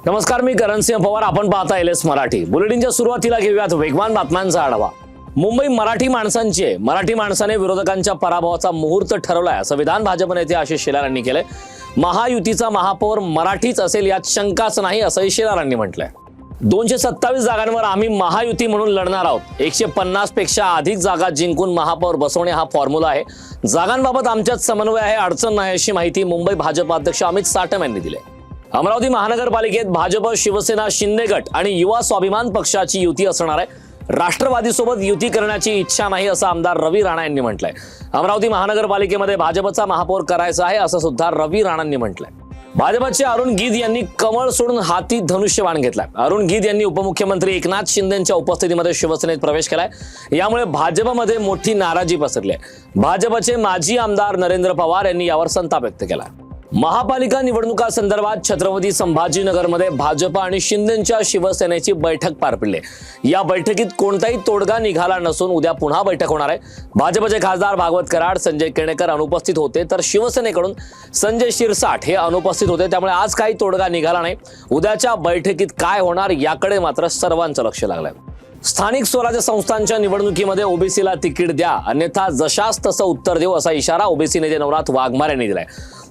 नमस्कार, मी करणसिंह पवार. आपण पाहता एलएस मराठी. बुलेटिनच्या सुरुवातीला घेऊयात वेगवान बातम्यांचा आढावा. मुंबई मराठी माणसांची आहे. मराठी माणसाने विरोधकांच्या पराभवाचा मुहूर्त ठरवलाय असं विधान भाजप नेते आशिष शेलार यांनी केलंय. महायुतीचा महापौर मराठीच असेल यात शंकाच नाही असंही शेलार यांनी म्हटलंय. 227 जागांवर आम्ही महायुती म्हणून लढणार आहोत. 150 पेक्षा अधिक जागा जिंकून महापौर बसवणे हा फॉर्म्युला आहे. जागांबाबत आमच्यात समन्वय आहे, अडचण नाही अशी माहिती मुंबई भाजप अध्यक्ष अमित साटम यांनी दिली. अमरावती महानगरपालिकेत भाजप, शिवसेना, शिंदे गट आणि युवा स्वाभिमान पक्षाची युती असणार आहे. राष्ट्रवादीसोबत युती करण्याची इच्छा नाही असं आमदार रवी राणा यांनी म्हटलंय. अमरावती महानगरपालिकेमध्ये भाजपचा महापौर करायचा आहे असं सुद्धा रवी राणांनी म्हटलंय. भाजपचे अरुण गीद यांनी कमळ सोडून हाती धनुष्यबाण घेतलाय. अरुण गीद यांनी उपमुख्यमंत्री एकनाथ शिंदेंच्या उपस्थितीमध्ये शिवसेनेत प्रवेश केलाय. यामुळे भाजपमध्ये मोठी नाराजी पसरली आहे. भाजपचे माजी आमदार नरेंद्र पवार यांनी यावर संताप व्यक्त केला. महापालिका निवडणुकांसंदर्भात छत्रपती संभाजीनगरमध्ये भाजप आणि शिंदेंच्या शिवसेनेची बैठक पार पडली. या बैठकीत कोणताही तोडगा निघाला नसून उद्या पुन्हा बैठक होणार आहे. भाजपचे खासदार भागवत कराड, संजय केणेकर अनुपस्थित होते, तर शिवसेनेकडून संजय शिरसाट हे अनुपस्थित होते. त्यामुळे आज काही तोडगा निघाला नाही. उद्याच्या बैठकीत काय होणार याकडे मात्र सर्वांचं लक्ष लागलंय. स्थानिक स्वराज्य संस्थांच्या निवडणुकीमध्ये ओबीसीला तिकीट द्या, अन्यथा जशास तसं उत्तर देऊ असा इशारा ओबीसी नेते नवनाथ वाघमारे यांनी दिलाय.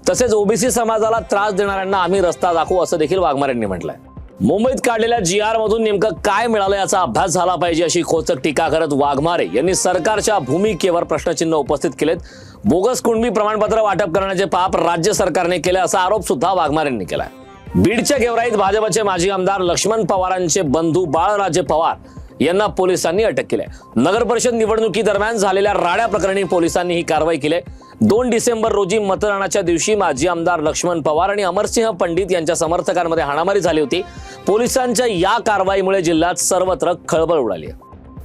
तसेच ओबीसी समाजाला त्रास देणाऱ्यांना आम्ही रस्ता दाखवू असं देखील वाघमारे यांनी म्हटलंय. मुंबईत काढलेल्या GR मधून नेमकं काय मिळालं याचा अभ्यास झाला पाहिजे अशी खोचक टीका करत वाघमारे यांनी सरकारच्या भूमिकेवर प्रश्नचिन्ह उपस्थित केलेत. बोगस कुणबी प्रमाणपत्र वाटप करण्याचे पाप राज्य सरकारने केले असा आरोप सुद्धा वाघमारे यांनी केलाय. बीडच्या गेवराईत भाजपचे माजी आमदार लक्ष्मण पवारांचे बंधू बाळराजे पवार यांना पोलिसांनी अटक केली. नगर परिषद निवडणुकीदरम्यान झालेल्या राड्या प्रकरणी पोलिसांनी ही कारवाई केली. 2 डिसेंबर रोजी मतदानाच्या दिवशी माजी आमदार लक्ष्मण पवार आणि अमरसिंह पंडित यांच्या समर्थकांमध्ये हाणामारी झाली होती. पोलिसांच्या या कारवाईमुळे जिल्ह्यात सर्वत्र खळबळ उडाली.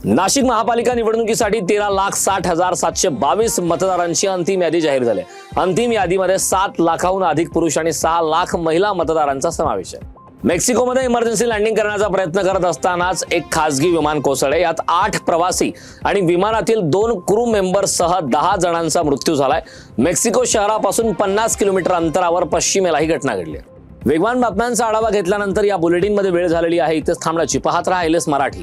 नाशिक महापालिका निवडणुकीसाठी 13,60,722 मतदारांची अंतिम यादी जाहीर झाली. अंतिम यादीमध्ये 7 लाखाहून अधिक पुरुष आणि 6 लाख महिला मतदारांचा समावेश आहे. मेक्सिकोमध्ये इमर्जन्सी लँडिंग करण्याचा प्रयत्न करत असतानाच एक खासगी विमान कोसळले. यात 8 प्रवासी आणि विमानातील 2 क्रू मेंबर्ससह 10 जणांचा मृत्यू झालाय. मेक्सिको शहरापासून 50 किलोमीटर अंतरावर पश्चिमेला ही घटना घडली. वेगवान बातम्यांचा आढावा घेतल्यानंतर या बुलेटिनमध्ये वेळ झालेली आहे. इथेच थांबण्याची. पाहत रहा एलएस मराठी.